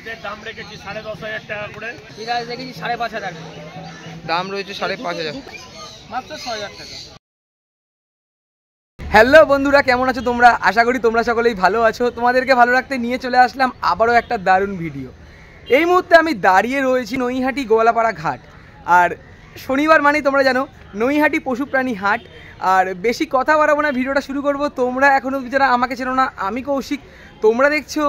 এদের দাম রেখেছি 10,500 টাকা করে। ঠিক আছে, দেখেছি 5,500 দাম রয়েছে 5,500, মাত্র 6,000 টাকা। হ্যালো বন্ধুরা, কেমন আছো তোমরা? আশা করি তোমরা সকলেই ভালো আছো। তোমাদেরকে ভালো রাখতে নিয়ে চলে আসলাম আবারও একটা দারুণ ভিডিও। এই মুহূর্তে আমি দাঁড়িয়ে রয়েছি নৈহাটি গোয়ালাপাড়া ঘাট। আর শনিবার মানেই তোমরা জানো নৈহাটি পশু প্রাণী হাট। আর বেশি কথা বাড়াবো না, ভিডিওটা শুরু করব। তোমরা এখনও যারা আমাকে চেনো না, আমি কৌশিক, তোমরা দেখছো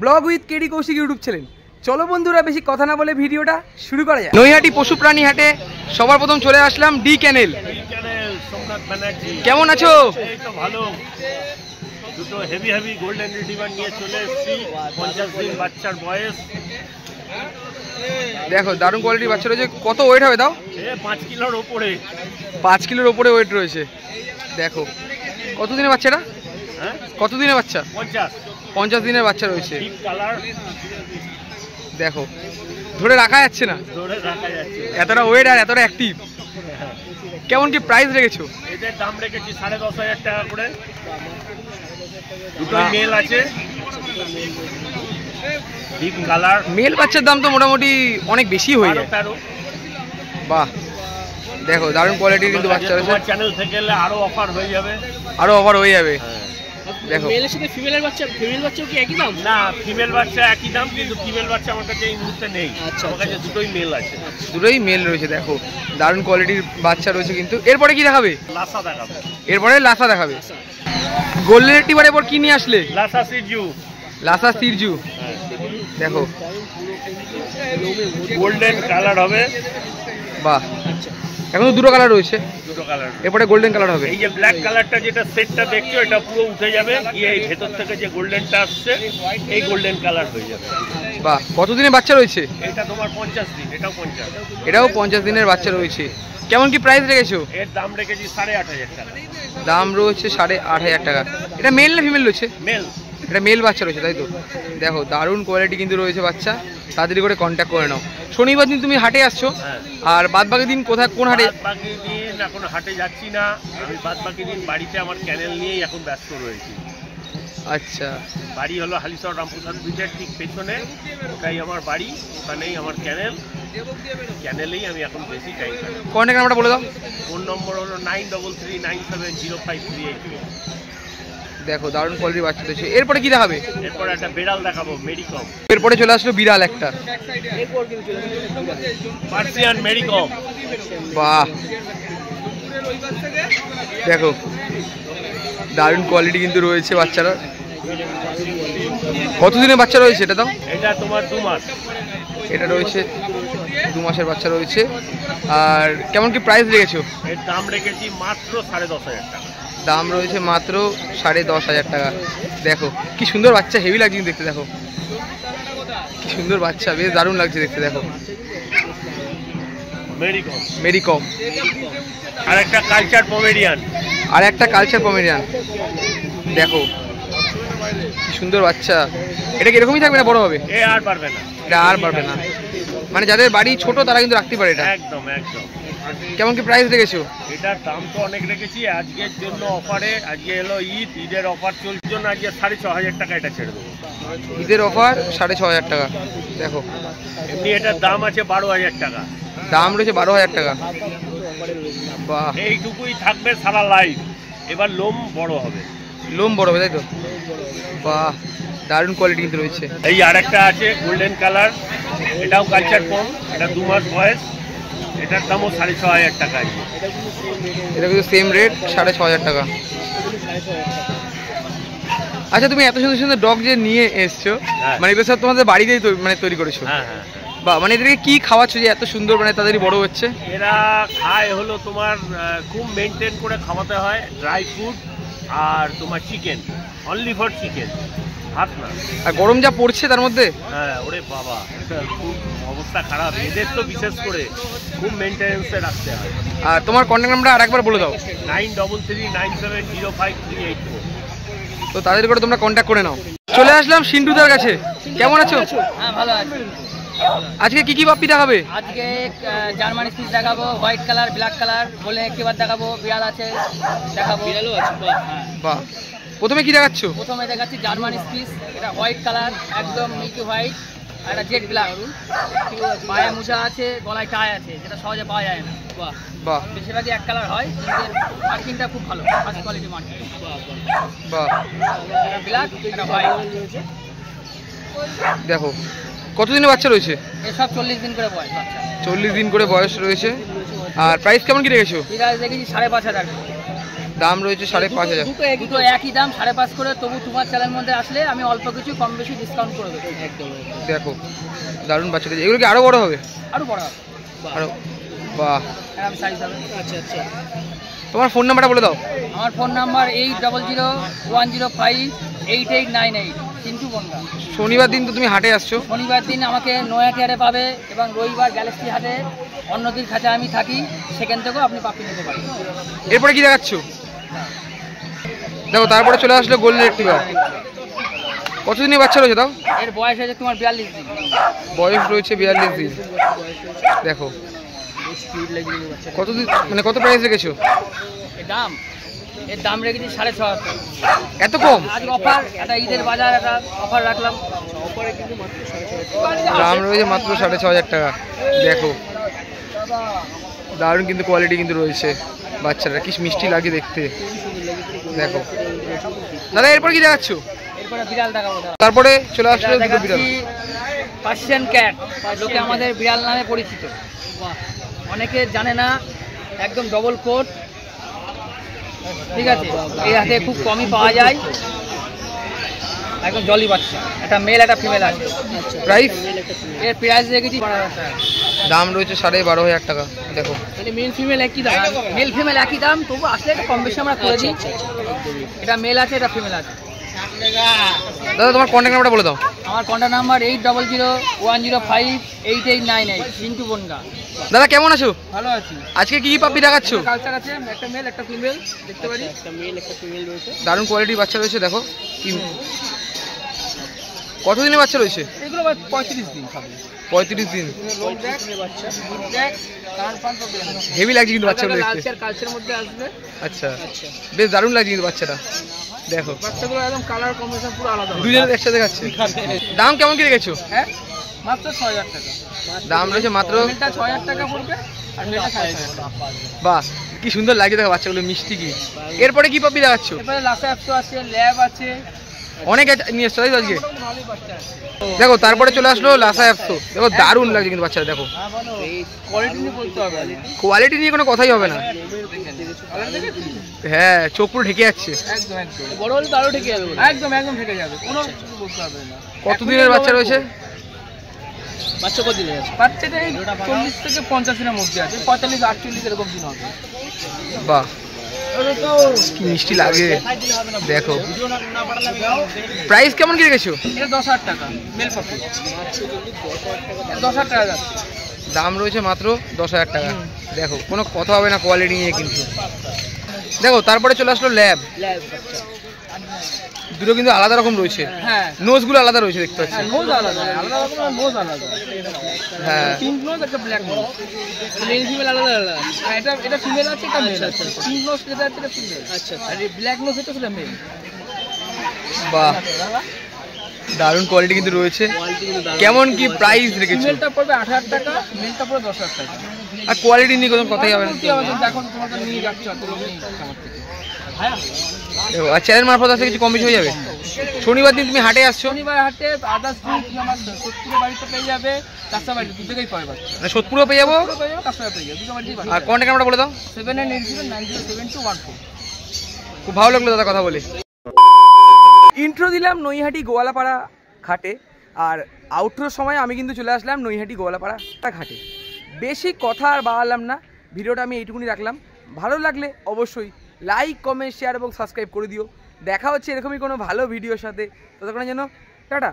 vlog with KD Kaushik YouTube channel. চলো বন্ধুরা, বেশি কথা না বলে ভিডিওটা শুরু করা যায়। নৈহাটি পশু প্রাণী হাটে সবার প্রথম চলে আসলাম ডি ক্যানেল। কেমন আছো? এই তো ভালো। দুটো হেভি গোল্ডেন রিট্রিভার নিয়ে চলে এসেছি। 50 দিন বাচ্চার বয়স। দেখো দারুণ কোয়ালিটির বাচ্চা রয়েছে। কত ওয়েট হবে দাও? 5 কিলোর ওপরে। 5 কিলোর ওপরে ওয়েট রয়েছে। দেখো কত দিনের বাচ্চাটা? হ্যাঁ, কত দিনের বাচ্চা? 50 দিনের বাচ্চা রয়েছে। Deep colour. দেখো ধরে রাখা যাচ্ছে না, ধরে রাখা যাচ্ছে। এতটা ওয়েট আর এতটা অ্যাক্টিভ। কেমন কি প্রাইস রেখেছো? এদের দাম রেখেছি 10,500 টাকা করে। দুটো মেল আছে, ডিপ কালার। মেল বাচ্চার দাম তো মোটামুটি অনেক বেশি হয়ে যায়। 13। বাহ, দেখো দারুণ কোয়ালিটির কিন্তু বাচ্চা রয়েছে। তোমার চ্যানেল থেকে এলে আরো অফার হয়ে যাবে। দেখো মেলের সাথে ফিমেল বাচ্চাও কি একই দাম? না, ফিমেল বাচ্চা একই দাম, কিন্তু ফিমেল বাচ্চা আমার কাছে এই মুহূর্তে নেই। আমার কাছে দুটোই মেল আছে। দুটোই মেল রয়েছে। দেখো দারুণ কোয়ালিটির বাচ্চা রয়েছে কিন্তু। এরপরে কি দেখাবে? লাসা দেখাবে। এরপরে লাসা দেখাবে। গোল্ডেন রিট্রিভার এরপর কি নিয়ে আসলে? লাসা সিরজু। লাসা সিরজু। দেখো গোল্ডেন কালার হবে। বাহ, এখন তো দুটো কালার রয়েছে। দুটো কালার। এরপরে গোল্ডেন কালার হবে। এই যে ব্ল্যাক কালারটা যেটা সেটটা দেখছো, এটা পুরো উঠে যাবে। এই ভেতর থেকে যে গোল্ডেনটা আসছে, এই গোল্ডেন কালার হয়ে যাবে। বাহ, কতদিনের বাচ্চা রয়েছে? এটা তোমার 50 দিন। এটাও 50। এটাও 50 দিনের বাচ্চা রয়েছে। কেমন কি প্রাইস রেখেছো? এর দাম রেখেছি 8,500 টাকা। দাম রয়েছে 8,500 টাকা। এটা মেল না ফিমেল রয়েছে? মেল। এটা মেল বাচ্চা রয়েছে, তাই তো? দেখো দারুণ কোয়ালিটি কিন্তু রয়েছে বাচ্চা। তাড়াতাড়ি করে কন্ট্যাক্ট করে নাও। শনিবার দিন তুমি হাটে আসছো, আর বাদ বাকি দিন কোথায়, কোন হাটে? বাকি দিন এখন হাটে যাচ্ছি না আমি। বাদ বাকি দিন বাড়িতে আমার ক্যানেল নিয়েই এখন ব্যস্ত রয়েছি। আচ্ছা, বাড়ি হলো হালিশহর রামপ্রসাদ ব্রিজের ঠিক পেছনে, ওটাই আমার বাড়ি। ওখানেই আমার ক্যানেলেই আমি এখন বেশি টাইম কাটাই। কন্ট্যাক্ট নাম্বারটা বলে দাও। ফোন নম্বর হলো 9339705382। দেখো দারুণ কোয়ালিটির বাচ্চা রয়েছে। এরপরে কি দেখাবে? এরপর একটা বেড়াল দেখাবো, মেরিকম। এরপরে চলে আসলো বিড়াল একটা। পার্সিয়ান মেরিকম। বাহ, দেখো দারুণ কোয়ালিটি কিন্তু রয়েছে বাচ্চারা। কতদিনের বাচ্চা রয়েছে এটা? দাও। এটা তোমার 2 মাস। এটা রয়েছে 2 মাসের বাচ্চা রয়েছে। আর কেমন কি প্রাইস রেখেছো? এর দাম রেখেছি মাত্র 10,500 টাকা। দাম রয়েছে মাত্র 10,500 টাকা। দেখো কি সুন্দর বাচ্চা, হেভি লাগছে কিন্তু দেখতে। দেখো কি সুন্দর বাচ্চা, বেশ দারুণ লাগছে দেখতে। দেখো মেরিকম। আর একটা কালচার পমেরিয়ান। দেখো কি সুন্দর বাচ্চা। এটা কি এরকমই থাকবে না বড় হবে? আর পারবে না। এটা আর পারবে না, মানে যাদের বাড়ি ছোট তারা কিন্তু রাখতে পারে এটা। একদম। কেমন কি প্রাইস রেখেছো? এটার দাম তো অনেক রেখেছি। আজকের জন্য অফারে, আজকে এলো ঈদের অফার চলছে জন্য আজকে 6,500 টাকা এটা ছেড়ে দেবো। ঈদের অফার 6,500 টাকা। দেখো এমনি এটার দাম আছে 12,000 টাকা। দাম রয়েছে 12,000 টাকা। বাহ, এইটুকুই থাকবে সারা লাইফ। এবার লোম বড় হবে, তাই তো? বাহ, দারুণ কোয়ালিটি কিন্তু রয়েছে। এই আরেকটা আছে গোল্ডেন কালার, এটাও কালচার পম। এটা 2 মাস বয়স। এটার দামও 6,500 টাকা আছে। এটা কিন্তু সেম রেট, 6,500 টাকা। আচ্ছা, তুমি এত সুন্দর সুন্দর ডগ যে নিয়ে এসছো, মানে এগুলো সব তোমাদের বাড়িতেই মানে তৈরি করেছো? হ্যাঁ। বা মানে এদেরকে কি খাওয়াচ্ছ যে এত সুন্দর মানে তাড়াতাড়ি বড় হচ্ছে? এরা খায় হলো তোমার খুব মেনটেন করে খাওয়াতে হয়। ড্রাই ফ্রুট আর তোমার চিকেন, অনলি ফর চিকেন, ভাত না। আর গরম যা পড়ছে তার মধ্যে, হ্যাঁ, ওরে বাবা, খুব অবস্থা খারাপ। এদের তো বিশেষ করে খুব মেনটেন্যান্সে রাখতে হয়। আর তোমার কন্ট্যাক্ট নাম্বার আরেকবার বলে দাও। 9339705384। তো তাদের করে তোমরা কন্ট্যাক্ট করে নাও। চলে আসলাম সিন্টুদার কাছে। কেমন আছো? হ্যাঁ, ভালো আছি। আজকে কি পাপ্পি দেখাবে? আজকে জার্মান স্পিচ দেখাবো, হোয়াইট কালার, ব্ল্যাক কালার, বলে একটিবার দেখাবো, বিড়াল আছে দেখাবো। বিড়ালও আছে। বাহ, প্রথমে কি দেখাচ্ছ? প্রথমে দেখাচ্ছি জার্মান স্পিচ। এটা হোয়াইট কালার, একদম মিল্কি হোয়াইট। আর একটা জেড ব্ল্যাক, পায়ে মোজা আছে, গলায় টাই আছে, যেটা সহজে পাওয়া যায় না। বাহ বেশিরভাগই এক কালার হয়, মার্কিংটা খুব ভালো, ফার্স্ট কোয়ালিটি মার্কিং। বাহ ব্ল্যাক, একটা হোয়াইট। দেখো কতদিনে বাচ্চা রয়েছে? এসব 40 দিন করে বয়স বাচ্চা। 40 দিন করে বয়স রয়েছে। আর প্রাইস কেমন কি রেখেছো? প্রাইস দেখেছি 5,500 দাম রয়েছে 5,500। দুটো একই দাম 5,500 করে, তবু তোমার চ্যানেলের মধ্যে আসলে আমি অল্প কিছু কম বেশি ডিসকাউন্ট করে দেবো। একদম। দেখো দারুণ বাচ্চা রয়েছে। এগুলো কি আরো বড় হবে? আরো বড় হবে আরো। বাহ এরকম সাইজ হবে। আচ্ছা আচ্ছা। তোমার ফোন নাম্বারটা বলে দাও। আমার ফোন নাম্বার 8001058898, চিন্টু বনগা। শনিবার দিন তো তুমি হাটে আসছো? শনিবার দিন আমাকে নয়াটি হাটে পাবে, এবং রবিবার গ্যালাক্সি হাটে অন্যদিন খাঁচা আমি থাকি, সেখান থেকেও আপনি পাপি নিতে পারেন। এরপরে কি দেখাচ্ছ? দেখো তারপরে চলে আসলো গোল্ডেন রেট্রিভার। কতদিনের বাচ্চা রয়েছে তাও? এর বয়স হয়েছে তোমার 42 দিন। বয়স রয়েছে 42 দিন। দেখো কতদিন, মানে কত প্রাইস রেখেছো? এর দাম রেখেছি 6,500 টাকা। এত কম? আজ অফার, একটা ঈদের বাজার, একটা অফার রাখলাম। দাম রয়েছে মাত্র 6,500 টাকা। দেখো দারুণ কিন্তু কোয়ালিটি কিন্তু রয়েছে। বাচ্চারা কি মিষ্টি লাগে দেখতে। দেখো দাদা এরপর কি দেখাচ্ছ? এরপরে বিড়াল দেখাবো। তারপরে চলে আসলো দুটো বিড়াল। পার্সিয়ান ক্যাট, লোকে আমাদের বিড়াল নামে পরিচিত, অনেকে জানে না। একদম ডবল কোট, ঠিক আছে। এই হাতে খুব কমই পাওয়া যায়, একদম জলি বাচ্চা। একটা মেল একটা ফিমেল আছে। প্রাইস? এর প্রাইস রেখেছি 12,000 টাকা। দাম রয়েছে 12,500 টাকা। দেখো মেল ফিমেল একই দাম, মেল ফিমেল একই দাম, তবু আসলে কম বেশি আমরা করে দিই। এটা মেল আছে, এটা ফিমেল আছে। দাদা তোমার কন্ট্যাক্ট নাম্বারটা বলে দাও। আমার কন্ট্যাক্ট নাম্বার 8001058898, চিন্টু বনগা। দাদা কেমন আছো? ভালো আছি। আজকে কি পাপি দেখাচ্ছ? কালচার আছে, একটা মেল একটা ফিমেল, দেখতে পারি। একটা মেল একটা ফিমেল রয়েছে। দারুণ কোয়ালিটির বাচ্চা রয়েছে। দেখো কি কতদিনের বাচ্চা রয়েছে? এগুলো 35 দিন খাবে। 35 দিন। লোক দেখ বাচ্চা, দেখ কান পান তো দেখ। হেভি লাগছে কিন্তু বাচ্চাগুলো দেখতে। কালচার মধ্যে আসবে। আচ্ছা বেশ দারুণ লাগছে কিন্তু বাচ্চাটা। দেখো বাচ্চাগুলো একদম কালার কম্বিনেশন পুরো আলাদা। দুজনে একসাথে দেখাচ্ছে। দাম কেমন কি রেখেছো? হ্যাঁ মাত্র 6,000 টাকা। দাম রয়েছে মাত্র। এটা 6,000 টাকা পড়বে, আর এটা 6,500 টাকা। বাহ কি সুন্দর লাগে দেখো বাচ্চাগুলো, মিষ্টি কি। এরপরে কি পাপি দেখাচ্ছ? এরপরে লাসা অ্যাপসো আছে, ল্যাব আছে, অনেক নিয়ে এসছো তাই তো আজকে? ভালোই বাচ্চা আছে। দেখো তারপরে চলে আসলো লাসা অ্যাপসো। দেখো দারুণ লাগছে কিন্তু বাচ্চাটা। দেখো কোয়ালিটি নিয়ে বলতে হবে, কোয়ালিটি নিয়ে কোনো কথাই হবে না। হ্যাঁ চোখ পুরো ঢেকে যাচ্ছে। একদম একদম বড় হলে তো আরো ঢেকে যাবে। একদম একদম ঢেকে যাবে, কোনো কিছু বলতে হবে না। কতদিনের বাচ্চা রয়েছে? বাচ্চা কতদিনের আছে? বাচ্চাটা 40 থেকে 50 দিনের মধ্যে আছে, 45-48 এরকম দিন হবে। বাহ কি মিষ্টি লাগে দেখো। প্রাইস কেমন কি রেখেছো? এটা 10,000 টাকা মেল পাপি। 10,000 টাকা যাচ্ছে। দাম রয়েছে মাত্র 10,000 টাকা। দেখো কোনো কথা হবে না কোয়ালিটি নিয়ে কিন্তু। দেখো তারপরে চলে আসলো ল্যাব। দুটো কিন্তু আলাদা রকম রয়েছে। হ্যাঁ নোজগুলো আলাদা রয়েছে দেখতে পাচ্ছি। নোজ আলাদা, আলাদা রকম নোজ আলাদা। হ্যাঁ পিঙ্ক নোজ একটা ব্ল্যাক নোজ, মেল ফিমেল আলাদা আলাদা। এটা ফিমেল আছে, এটা মেল আছে। পিঙ্ক নোজ যেটা আছে এটা ফিমেল। আচ্ছা আর এই ব্ল্যাক নোজ এটা সেটা মেল। বাহ দারুণ কোয়ালিটি কিন্তু রয়েছে। কেমন কি প্রাইস রেখেছো? ফিমেলটা পড়বে 8,000 টাকা, মেলটা পড়বে 10,000 টাকা। আর কোয়ালিটি নিয়ে কোনো কথাই হবে না। দেখো তোমাকে নিয়ে যাচ্ছে অত লোক নেই আমার থেকে। হ্যাঁ দেখো আর চ্যানেল মারফত আসলে কিছু কম বেশি হয়ে যাবে। শনিবার দিন তুমি হাটে আসছো? শনিবার হাটে আদার্স গ্রুপ আমার সোদপুরের বাড়িতে পেয়ে যাবে, কাঁচা বাড়ি দু থেকেই পাওয়া যাচ্ছে। মানে সোদপুরও পেয়ে যাবো, কাঁচা পেয়ে যাবে, দুটো বাড়িতেই পাওয়া আর কন্ট্যাক্ট নাম্বারটা বলে দাও। 7880907214। খুব ভালো লাগলো দাদা কথা বলে। ইন্ট্রো দিলাম নৈহাটি গোয়ালাপাড়া ঘাটে, আর আউটরোর সময় আমি কিন্তু চলে আসলাম নৈহাটি গোয়ালাপাড়া ঘাটে। বেশি কথা আর বাড়ালাম না, ভিডিওটা আমি এইটুকুনি রাখলাম। ভালো লাগলে অবশ্যই লাইক কমেন্ট শেয়ার এবং সাবস্ক্রাইব করে দিও। দেখা হচ্ছে এরকমই কোনো ভালো ভিডিওর সাথে। ততক্ষণের জন্য টাটা।